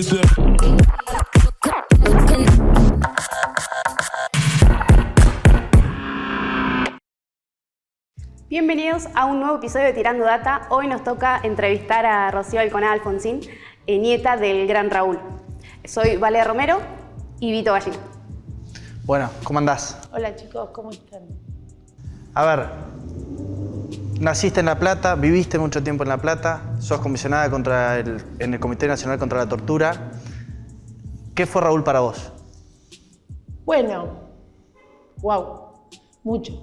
dice. Bienvenidos a un nuevo episodio de Tirando Data. Hoy nos toca entrevistar a Rocío Alconada Alfonsín, nieta del gran Raúl. Soy Valeria Romero y Vito Gallina. Bueno, ¿cómo andás? Hola chicos, ¿cómo están? A ver, naciste en La Plata, viviste mucho tiempo en La Plata, sos comisionada en el Comité Nacional contra la Tortura. ¿Qué fue Raúl para vos? Bueno, wow, mucho.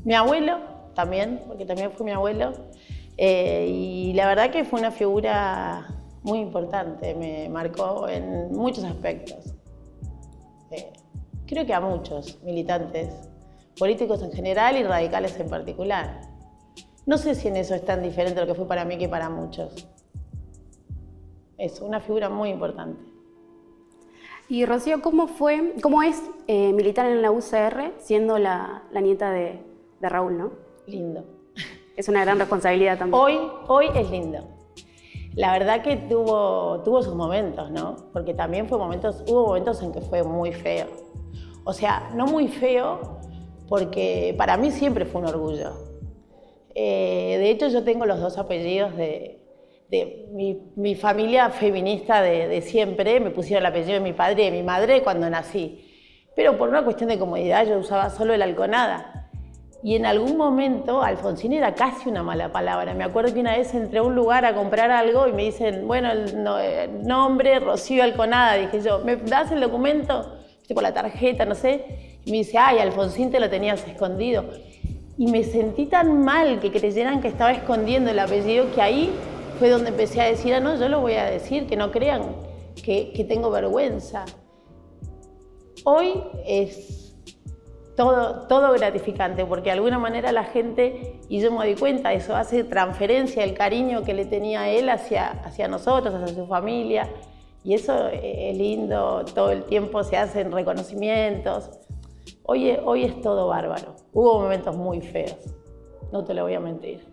Mi abuelo también, porque también fue mi abuelo, y la verdad que fue una figura muy importante, me marcó en muchos aspectos. Creo que a muchos militantes, políticos en general y radicales en particular. No sé si en eso es tan diferente lo que fue para mí que para muchos. Es una figura muy importante. Y Rocío, ¿cómo es militar en la UCR siendo la nieta de Raúl, no? Lindo. Es una gran responsabilidad también. Hoy es lindo. La verdad que tuvo sus momentos, ¿no? Porque también hubo momentos en que fue muy feo. O sea, no muy feo, porque para mí siempre fue un orgullo. De hecho, yo tengo los dos apellidos de mi familia feminista de siempre. Me pusieron el apellido de mi padre y de mi madre cuando nací. Pero por una cuestión de comodidad yo usaba solo el Alconada. Y en algún momento Alfonsín era casi una mala palabra. Me acuerdo que una vez entré a un lugar a comprar algo y me dicen, bueno, el nombre, Rocío Alconada. Dije yo, ¿me das el documento? Por la tarjeta, no sé. Y me dice, ay, Alfonsín te lo tenías escondido. Y me sentí tan mal que creyeran que estaba escondiendo el apellido que ahí fue donde empecé a decir, ah, no, yo lo voy a decir, que no crean que tengo vergüenza. Hoy es todo gratificante, porque de alguna manera la gente, y yo me doy cuenta, eso hace transferencia del cariño que le tenía él hacia nosotros, hacia su familia, y eso es lindo, todo el tiempo se hacen reconocimientos. Hoy es todo bárbaro. Hubo momentos muy feos, no te lo voy a mentir.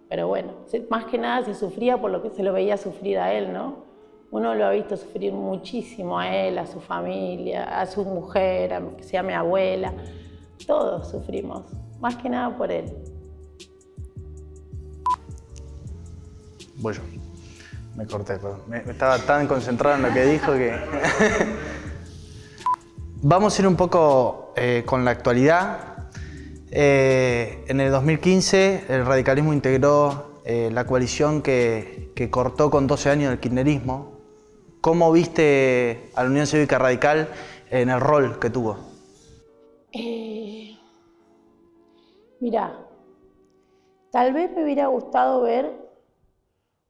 Pero bueno, más que nada se sufría por lo que se lo veía sufrir a él, ¿no? Uno lo ha visto sufrir muchísimo a él, a su familia, a su mujer, que sea mi abuela. Todos sufrimos, más que nada por él. Voy yo. Me corté, perdón. Me estaba tan concentrado en lo que dijo que... Vamos a ir un poco con la actualidad. En el 2015 el radicalismo integró la coalición que cortó con 12 años el kirchnerismo. ¿Cómo viste a la Unión Cívica Radical en el rol que tuvo? Mirá, tal vez me hubiera gustado ver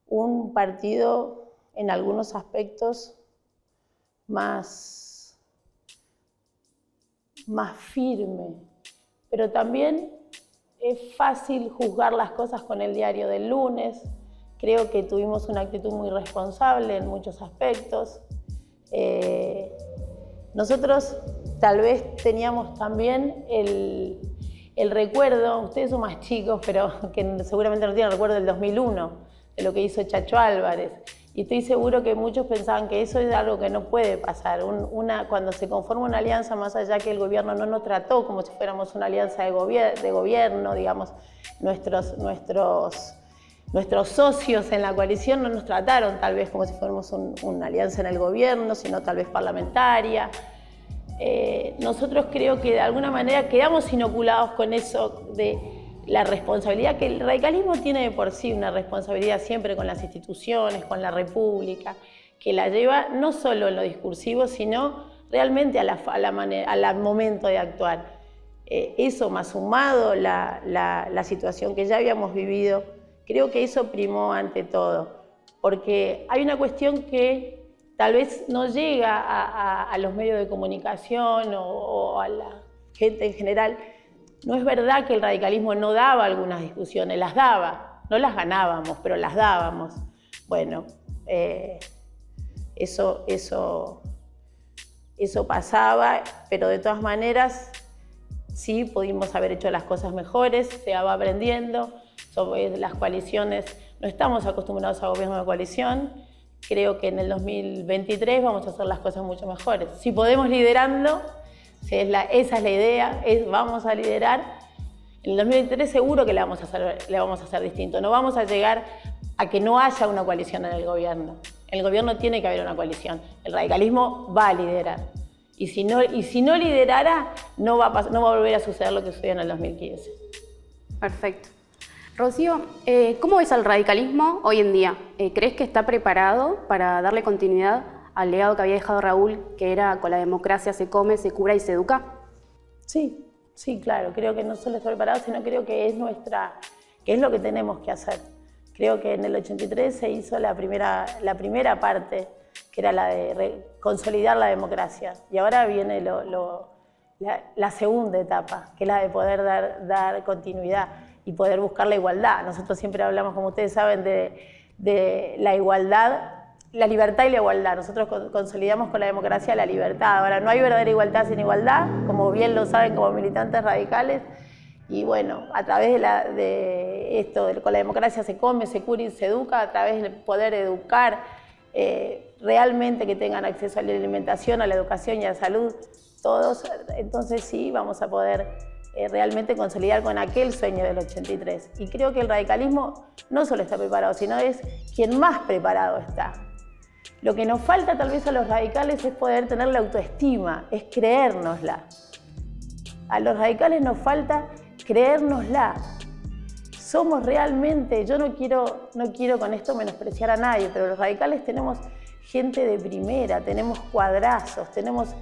un partido en algunos aspectos más firme, pero también es fácil juzgar las cosas con el diario del lunes. Creo que tuvimos una actitud muy responsable en muchos aspectos. Nosotros tal vez teníamos también el recuerdo, ustedes son más chicos, pero que seguramente no tienen recuerdo del 2001, de lo que hizo Chacho Álvarez. Y estoy seguro que muchos pensaban que eso es algo que no puede pasar. Cuando se conforma una alianza, más allá que el gobierno no nos trató como si fuéramos una alianza de gobierno, digamos, nuestros socios en la coalición no nos trataron tal vez como si fuéramos una alianza en el gobierno, sino tal vez parlamentaria. Nosotros creo que de alguna manera quedamos inoculados con eso de la responsabilidad, que el radicalismo tiene de por sí una responsabilidad siempre con las instituciones, con la República, que la lleva no solo en lo discursivo, sino realmente al momento de actuar. Eso más sumado la situación que ya habíamos vivido, creo que eso primó ante todo, porque hay una cuestión que tal vez no llega a los medios de comunicación o a la gente en general. No es verdad que el radicalismo no daba algunas discusiones, las daba, no las ganábamos, pero las dábamos. Bueno, eso pasaba, pero de todas maneras sí pudimos haber hecho las cosas mejores, se va aprendiendo. Sobre las coaliciones, no estamos acostumbrados a gobierno de coalición creo que en el 2023 vamos a hacer las cosas mucho mejores. Si podemos liderando, esa es la idea, vamos a liderar. En el 2023 seguro que le vamos a hacer distinto. No vamos a llegar a que no haya una coalición en el gobierno. En el gobierno tiene que haber una coalición. El radicalismo va a liderar. Y si no liderara, no va a volver a suceder lo que sucedió en el 2015. Perfecto. Rocío, ¿cómo ves al radicalismo hoy en día? ¿Crees que está preparado para darle continuidad al legado que había dejado Raúl, que era con la democracia se come, se cura y se educa? Sí, claro. Creo que no solo está preparado, sino creo que es lo que tenemos que hacer. Creo que en el 83 se hizo la primera parte, que era la de consolidar la democracia. Y ahora viene la segunda etapa, que es la de poder dar continuidad y poder buscar la igualdad. Nosotros siempre hablamos, como ustedes saben, de la igualdad, la libertad y la igualdad. Nosotros consolidamos con la democracia la libertad. Ahora, no hay verdadera igualdad sin igualdad, como bien lo saben como militantes radicales. Y bueno, a través de esto, con la democracia se come, se cura y se educa, a través de poder educar, realmente que tengan acceso a la alimentación, a la educación y a la salud, todos, entonces sí vamos a poder realmente consolidar con aquel sueño del 83. Y creo que el radicalismo no solo está preparado, sino es quien más preparado está. Lo que nos falta tal vez a los radicales es poder tener la autoestima, es creérnosla. A los radicales nos falta creérnosla. Somos realmente, yo no quiero con esto menospreciar a nadie, pero los radicales tenemos gente de primera, tenemos cuadrazos, tenemos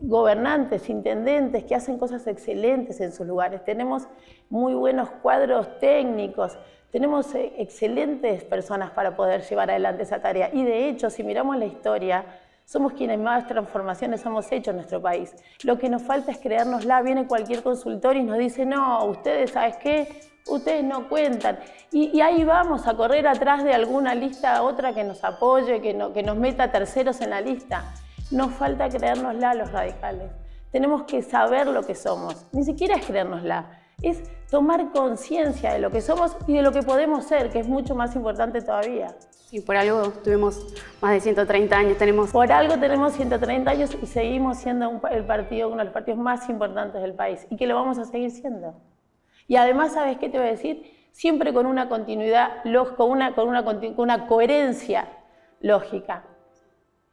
gobernantes, intendentes que hacen cosas excelentes en sus lugares, tenemos muy buenos cuadros técnicos, tenemos excelentes personas para poder llevar adelante esa tarea. Y de hecho, si miramos la historia, somos quienes más transformaciones hemos hecho en nuestro país. Lo que nos falta es creérnosla. Viene cualquier consultor y nos dice, no, ustedes, ¿sabes qué? Ustedes no cuentan. Y ahí vamos a correr atrás de alguna lista, otra que nos apoye, que nos meta terceros en la lista. Nos falta creérnosla a los radicales. Tenemos que saber lo que somos. Ni siquiera es creérnosla. Es tomar conciencia de lo que somos y de lo que podemos ser, que es mucho más importante todavía. Y por algo tuvimos más de 130 años. Por algo tenemos 130 años y seguimos siendo uno de los partidos más importantes del país y que lo vamos a seguir siendo. Y además, ¿sabes qué te voy a decir? Siempre con una continuidad, con una coherencia lógica.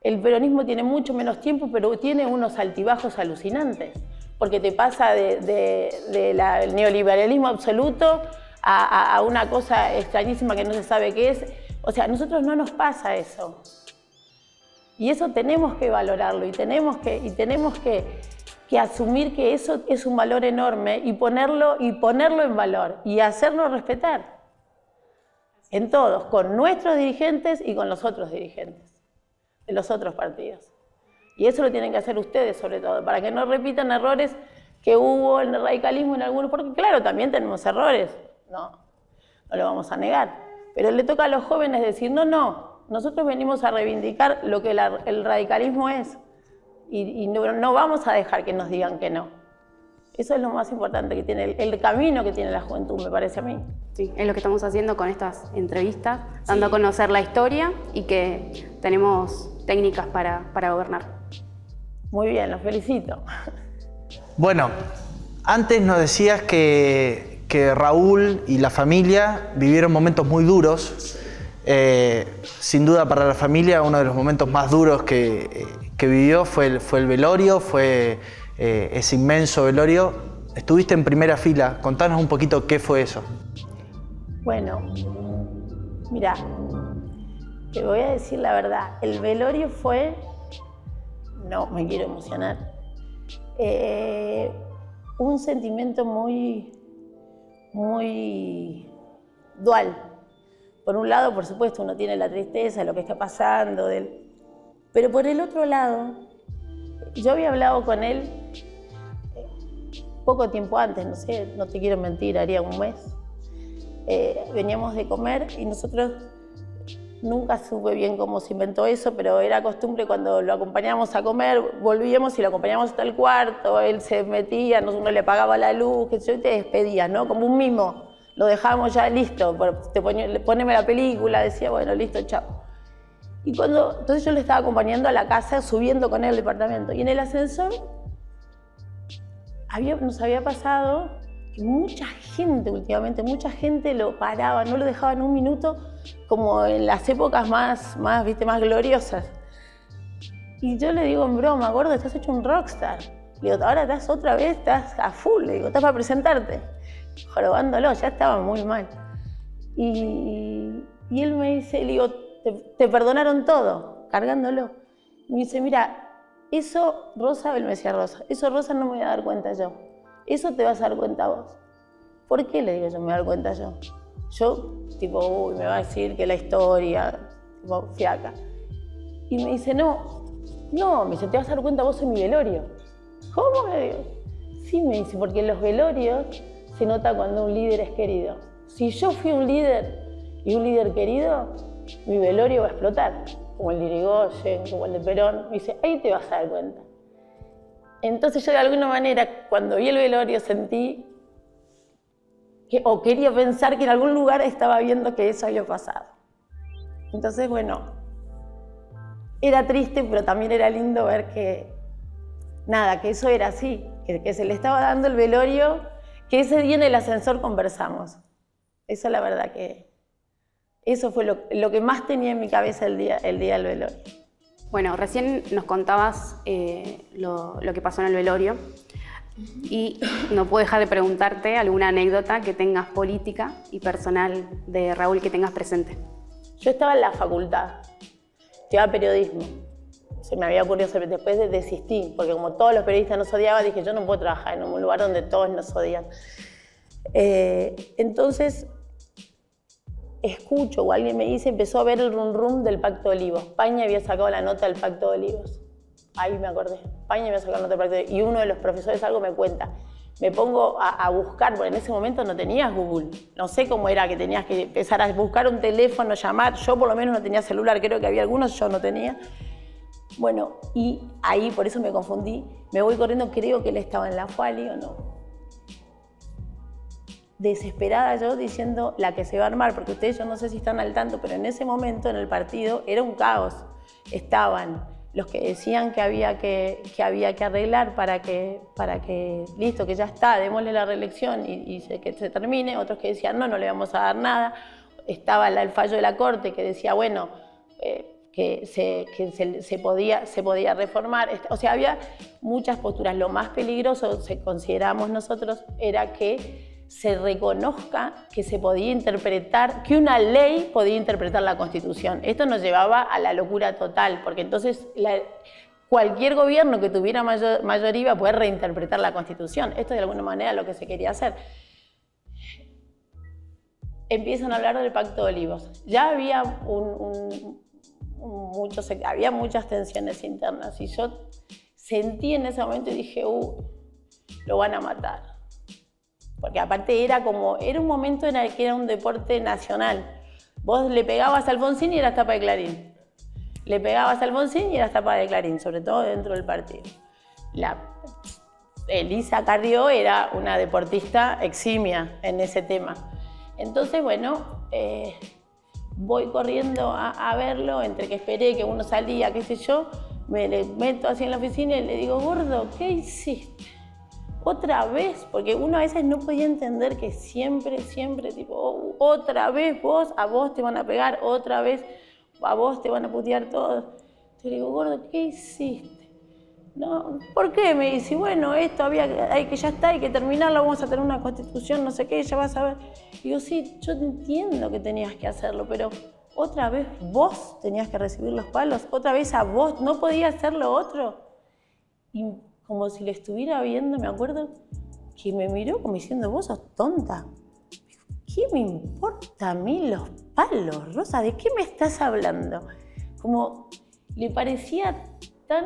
El peronismo tiene mucho menos tiempo, pero tiene unos altibajos alucinantes, porque te pasa del neoliberalismo absoluto a una cosa extrañísima que no se sabe qué es. O sea, a nosotros no nos pasa eso. Y eso tenemos que valorarlo y tenemos que asumir que eso es un valor enorme y ponerlo en valor y hacerlo respetar en todos, con nuestros dirigentes y con los otros dirigentes de los otros partidos. Y eso lo tienen que hacer ustedes sobre todo, para que no repitan errores que hubo en el radicalismo en algunos, porque claro, también tenemos errores, no lo vamos a negar, pero le toca a los jóvenes decir, no, nosotros venimos a reivindicar lo que el radicalismo es y no vamos a dejar que nos digan que no. Eso es lo más importante que tiene, el camino que tiene la juventud, me parece a mí. Sí, es lo que estamos haciendo con estas entrevistas, dando a conocer la historia y que tenemos técnicas para gobernar. Muy bien, los felicito. Bueno, antes nos decías que Raúl y la familia vivieron momentos muy duros. Sin duda para la familia uno de los momentos más duros que vivió fue el velorio, fue ese inmenso velorio. Estuviste en primera fila, contanos un poquito qué fue eso. Bueno, mira, te voy a decir la verdad, el velorio fue, no me quiero emocionar, un sentimiento muy dual. Por un lado, por supuesto, uno tiene la tristeza de lo que está pasando, pero por el otro lado, yo había hablado con él poco tiempo antes, no sé, no te quiero mentir, haría un mes. Veníamos de comer y nosotros nunca supe bien cómo se inventó eso, pero era costumbre cuando lo acompañábamos a comer, volvíamos y lo acompañábamos hasta el cuarto, él se metía, uno le apagaba la luz, que yo, y te despedías, ¿no? Como un mimo. Lo dejábamos ya listo, poneme la película, decía, bueno, listo, chao. Y entonces yo le estaba acompañando a la casa, subiendo con él al departamento. Y en el ascensor nos había pasado que mucha gente últimamente, mucha gente lo paraba, no lo dejaban un minuto, como en las épocas más gloriosas. Y yo le digo en broma, gordo, estás hecho un rockstar. Le digo, ahora estás otra vez, estás a full, le digo, estás para presentarte. Jorobándolo, ya estaba muy mal. Y él me dice, le digo, te perdonaron todo, cargándolo. Me dice, mira, eso, Rosa, él me decía Rosa, eso Rosa no me voy a dar cuenta yo. Eso te vas a dar cuenta vos. ¿Por qué le digo yo me voy a dar cuenta yo? Yo, tipo, uy, me va a decir que la historia, tipo, fiaca. Y me dice, no, me dice, te vas a dar cuenta vos en mi velorio. ¿Cómo? Le digo. Sí, me dice, porque en los velorios se nota cuando un líder es querido. Si yo fui un líder y un líder querido, mi velorio va a explotar, como el de Irigoyen, como el de Perón. Me dice, ahí te vas a dar cuenta. Entonces yo de alguna manera, cuando vi el velorio, sentí o quería pensar que en algún lugar estaba viendo que eso había pasado. Entonces, bueno, era triste, pero también era lindo ver que eso era así, que se le estaba dando el velorio, que ese día en el ascensor conversamos. Eso la verdad que eso fue lo que más tenía en mi cabeza el día del velorio. Bueno, recién nos contabas lo que pasó en el velorio y no puedo dejar de preguntarte alguna anécdota que tengas política y personal de Raúl que tengas presente. Yo estaba en la facultad, estudiaba periodismo. Se me había ocurrido, después desistí, porque como todos los periodistas nos odiaban, dije yo no puedo trabajar en un lugar donde todos nos odian. Entonces, escucho o alguien me dice, empezó a ver el rum rum del Pacto de Olivos. España había sacado la nota del Pacto de Olivos. Ahí me acordé. España había sacado la nota del Pacto de Olivos. Y uno de los profesores algo me cuenta. Me pongo a buscar, porque en ese momento no tenías Google. No sé cómo era que tenías que empezar a buscar un teléfono, llamar. Yo por lo menos no tenía celular, creo que había algunos, yo no tenía. Bueno, y ahí por eso me confundí. Me voy corriendo, creo que él estaba en la FUALI o no. Desesperada yo diciendo la que se va a armar, porque ustedes yo no sé si están al tanto, pero en ese momento en el partido era un caos. Estaban los que decían que había que arreglar para que listo, que ya está, démosle la reelección y que se termine, otros que decían no le vamos a dar nada. Estaba el fallo de la Corte que decía, bueno, que se podía reformar. O sea, había muchas posturas. Lo más peligroso, consideramos nosotros, era que se reconozca que se podía interpretar, que una ley podía interpretar la Constitución. Esto nos llevaba a la locura total, porque entonces cualquier gobierno que tuviera mayoría iba a poder reinterpretar la Constitución. Esto de alguna manera es lo que se quería hacer. Empiezan a hablar del Pacto de Olivos. Ya había había muchas tensiones internas y yo sentí en ese momento y dije, lo van a matar. Porque aparte era un momento en el que era un deporte nacional. Vos le pegabas a Alfonsín y eras tapa de Clarín. Le pegabas a Alfonsín y eras tapa de Clarín, sobre todo dentro del partido. Elisa Carrió era una deportista eximia en ese tema. Entonces, bueno, voy corriendo a verlo, entre que esperé que uno salía, qué sé yo, me le meto así en la oficina y le digo, gordo, ¿qué hiciste? Otra vez, porque uno a veces no podía entender que siempre, tipo, otra vez a vos te van a pegar, otra vez a vos te van a putear todos. Te digo, gordo, ¿qué hiciste? No, ¿por qué? Me dice, bueno, esto hay que terminarlo, vamos a tener una constitución, no sé qué, ya vas a ver. Digo, sí, yo entiendo que tenías que hacerlo, pero otra vez vos tenías que recibir los palos, otra vez a vos, ¿no podía hacer lo otro? Y como si lo estuviera viendo, me acuerdo que me miró como diciendo, vos sos tonta. ¿Qué me importa a mí los palos, Rosa? ¿De qué me estás hablando? Como le parecía tan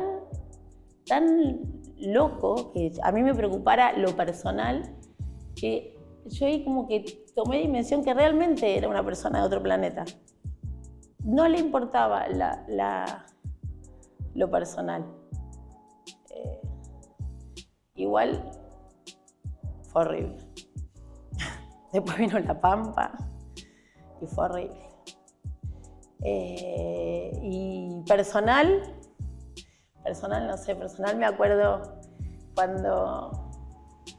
loco que a mí me preocupara lo personal, que yo ahí como que tomé dimensión que realmente era una persona de otro planeta. No le importaba lo personal. Igual fue horrible. Después vino La Pampa y fue horrible. Y personal no sé, personal me acuerdo cuando,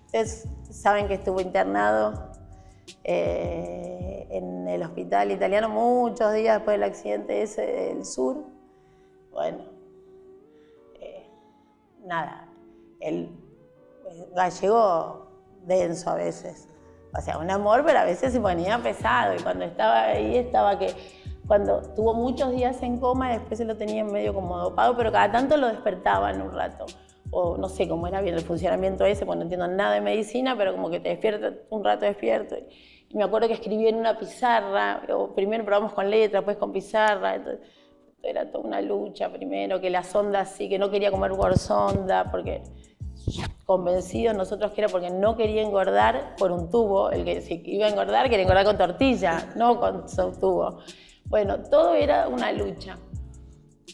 ustedes saben que estuvo internado en el hospital italiano muchos días después del accidente ese del sur. Bueno, nada, el gallego denso a veces, o sea, un amor, pero a veces se ponía pesado, y cuando estaba ahí estaba que, cuando tuvo muchos días en coma, después se lo tenía medio como dopado, pero cada tanto lo despertaban un rato, o no sé cómo era bien el funcionamiento ese, porque no entiendo nada de medicina, pero como que te despierta un rato despierto. Y me acuerdo que escribí en una pizarra, o primero probamos con letra, después con pizarra, entonces era toda una lucha primero, que la sonda sí, que no quería comer sonda, porque convencidos nosotros que era porque no quería engordar por un tubo, el que si iba a engordar quería engordar con tortilla, no con su tubo. Bueno, todo era una lucha.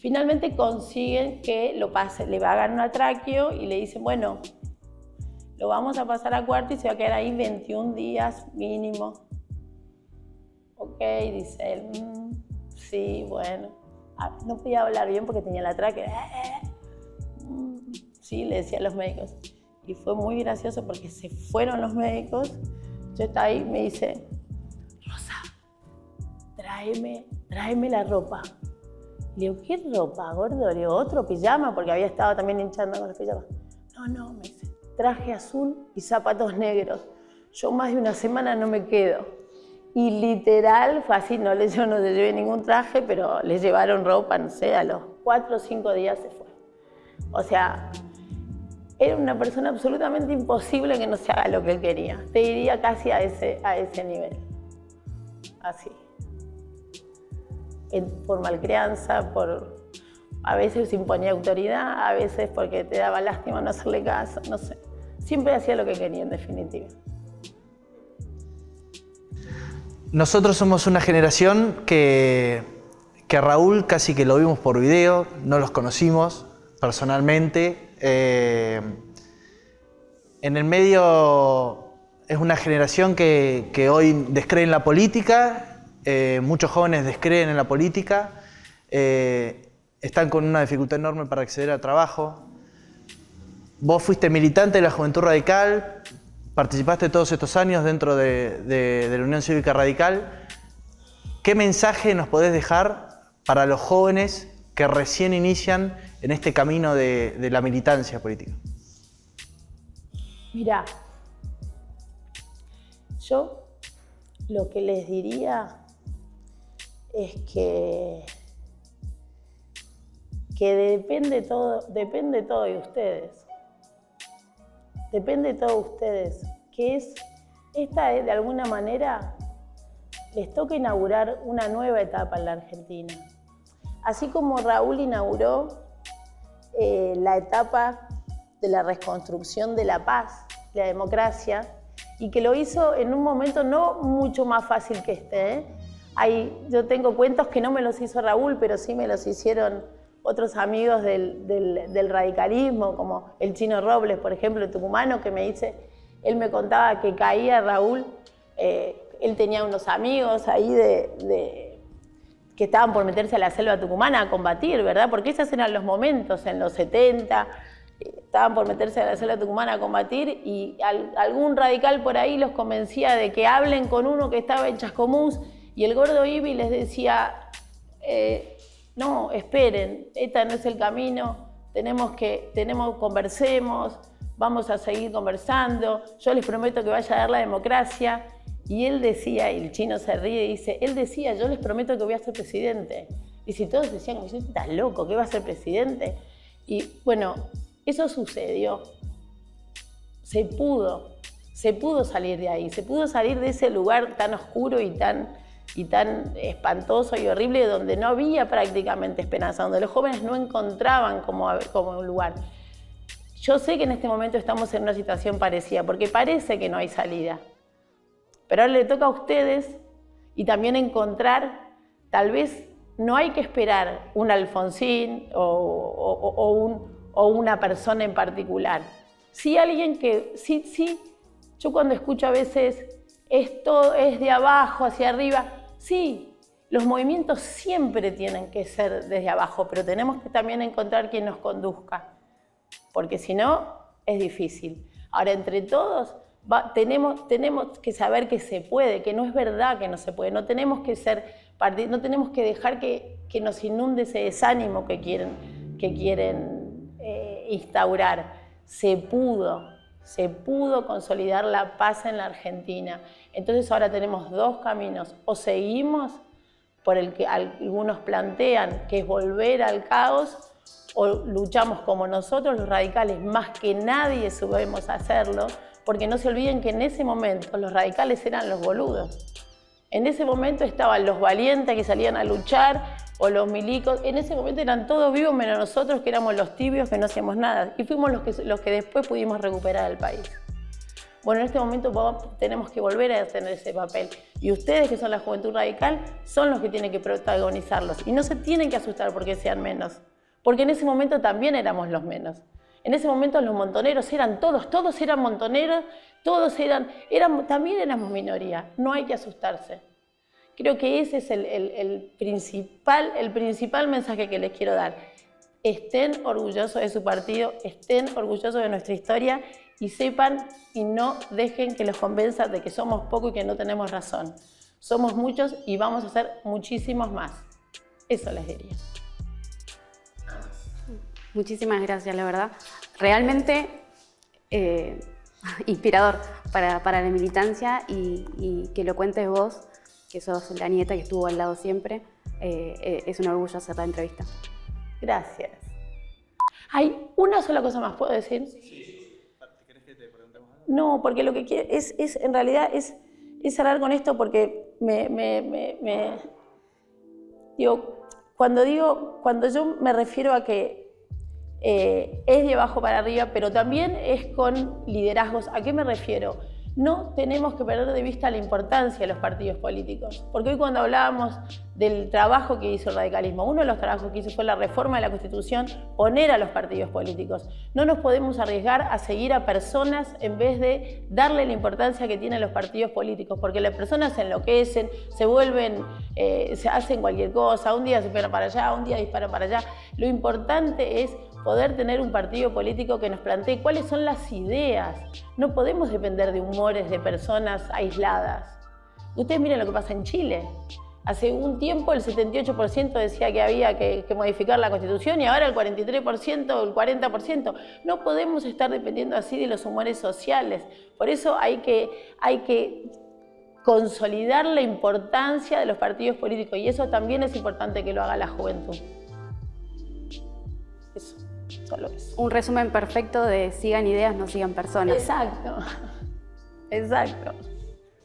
Finalmente consiguen que lo pase, le hagan un tráqueo y le dicen, bueno, lo vamos a pasar a cuarto y se va a quedar ahí 21 días mínimo. Ok, dice él, sí, bueno. No podía hablar bien porque tenía la tráquea. Sí, le decía a los médicos. Y fue muy gracioso porque se fueron los médicos. Yo estaba ahí y me dice, Rosa, tráeme la ropa. Le digo, ¿qué ropa, gordo? Le digo, otro pijama, porque había estado también hinchando con los pijamas. No, me dice, traje azul y zapatos negros. Yo más de una semana no me quedo. Y literal fue así, yo no le llevé ningún traje, pero le llevaron ropa, no sé, a los 4 o 5 días se fue. O sea, era una persona absolutamente imposible que no se haga lo que él quería. Te diría casi a ese nivel. Así. Por malcrianza, a veces imponía autoridad, a veces porque te daba lástima no hacerle caso, no sé. Siempre hacía lo que quería, en definitiva. Nosotros somos una generación que a Raúl casi que lo vimos por video, no los conocimos personalmente. En el medio es una generación que hoy descree en la política, muchos jóvenes descreen en la política, están con una dificultad enorme para acceder al trabajo. Vos fuiste militante de la Juventud Radical, participaste todos estos años dentro de la Unión Cívica Radical. ¿Qué mensaje nos podés dejar para los jóvenes que recién inician en este camino de la militancia política? Mirá, yo lo que les diría es que depende todo de ustedes. Depende de todos ustedes, de alguna manera, les toca inaugurar una nueva etapa en la Argentina. Así como Raúl inauguró la etapa de la reconstrucción de la paz, la democracia, y que lo hizo en un momento no mucho más fácil que este. Yo tengo cuentos que no me los hizo Raúl, pero sí me los hicieron otros amigos del radicalismo, como el Chino Robles, por ejemplo, tucumano, él me contaba que caía Raúl, él tenía unos amigos ahí que estaban por meterse a la selva tucumana a combatir, ¿verdad? Porque esos eran los momentos, en los 70, estaban por meterse a la selva tucumana a combatir y algún radical por ahí los convencía de que hablen con uno que estaba en Chascomús y el gordo Ibi les decía, no, esperen, este no es el camino, conversemos, vamos a seguir conversando, yo les prometo que vaya a dar la democracia. Y él decía, y el Chino se ríe y dice, él decía, yo les prometo que voy a ser presidente. Y si todos decían, estás loco, ¿qué va a ser presidente? Y bueno, eso sucedió. Se pudo salir de ahí, se pudo salir de ese lugar tan oscuro y tan espantoso y horrible, donde no había prácticamente esperanza, donde los jóvenes no encontraban como un lugar. Yo sé que en este momento estamos en una situación parecida, porque parece que no hay salida. Pero ahora le toca a ustedes y también encontrar, tal vez no hay que esperar un Alfonsín o una persona en particular. Sí alguien que, sí, yo cuando escucho a veces esto es de abajo hacia arriba, sí, Los movimientos siempre tienen que ser desde abajo, pero tenemos que también encontrar quien nos conduzca, porque si no, es difícil. Ahora, entre todos, tenemos que saber que se puede, que no es verdad que no se puede. No tenemos que dejar que nos inunde ese desánimo que quieren instaurar. Se pudo consolidar la paz en la Argentina. Entonces ahora tenemos dos caminos: o seguimos por el que algunos plantean, que es volver al caos, o luchamos como nosotros, los radicales, más que nadie sabemos hacerlo, porque no se olviden que en ese momento los radicales eran los boludos. En ese momento estaban los valientes que salían a luchar, o los milicos. En ese momento eran todos vivos menos nosotros, que éramos los tibios que no hacíamos nada. Y fuimos los que después pudimos recuperar el país. Bueno, en este momento tenemos que volver a tener ese papel. Y ustedes, que son la juventud radical, son los que tienen que protagonizarlos. Y no se tienen que asustar porque sean menos. Porque en ese momento también éramos los menos. En ese momento los montoneros eran todos eran montoneros, también éramos minoría. No hay que asustarse. Creo que ese es el principal mensaje que les quiero dar. Estén orgullosos de su partido, estén orgullosos de nuestra historia y sepan y no dejen que los convenzan de que somos pocos y que no tenemos razón. Somos muchos y vamos a ser muchísimos más. Eso les diría. Muchísimas gracias, la verdad. Realmente inspirador para la militancia y que lo cuentes vos, que sos la nieta que estuvo al lado siempre. Es un orgullo hacer la entrevista. Gracias. Hay una sola cosa más, ¿puedo decir? Sí. ¿Querés que te preguntemos algo? No, porque lo que quiero en realidad es hablar con esto, porque cuando yo me refiero a que es de abajo para arriba, pero también es con liderazgos. ¿A qué me refiero? No tenemos que perder de vista la importancia de los partidos políticos, porque hoy cuando hablábamos del trabajo que hizo el radicalismo, uno de los trabajos que hizo fue la reforma de la Constitución, poner a los partidos políticos. No nos podemos arriesgar a seguir a personas en vez de darle la importancia que tienen los partidos políticos, porque las personas se enloquecen, se vuelven, se hacen cualquier cosa, un día se disparan para allá, un día disparan para allá. Lo importante es poder tener un partido político que nos plantee cuáles son las ideas. No podemos depender de humores de personas aisladas. Ustedes miren lo que pasa en Chile. Hace un tiempo el 78% decía que había que modificar la Constitución y ahora el 43% o el 40%. No podemos estar dependiendo así de los humores sociales. Por eso hay que consolidar la importancia de los partidos políticos y eso también es importante que lo haga la juventud. Eso, solo eso. Un resumen perfecto de sigan ideas, no sigan personas. Exacto, exacto.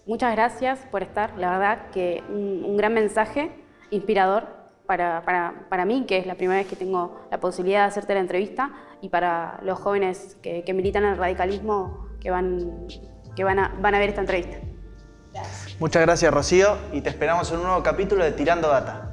Muchas gracias por estar, la verdad que un gran mensaje inspirador para mí, que es la primera vez que tengo la posibilidad de hacerte la entrevista, y para los jóvenes que militan en el radicalismo que van a ver esta entrevista. Gracias. Muchas gracias, Rocío, y te esperamos en un nuevo capítulo de Tirando Data.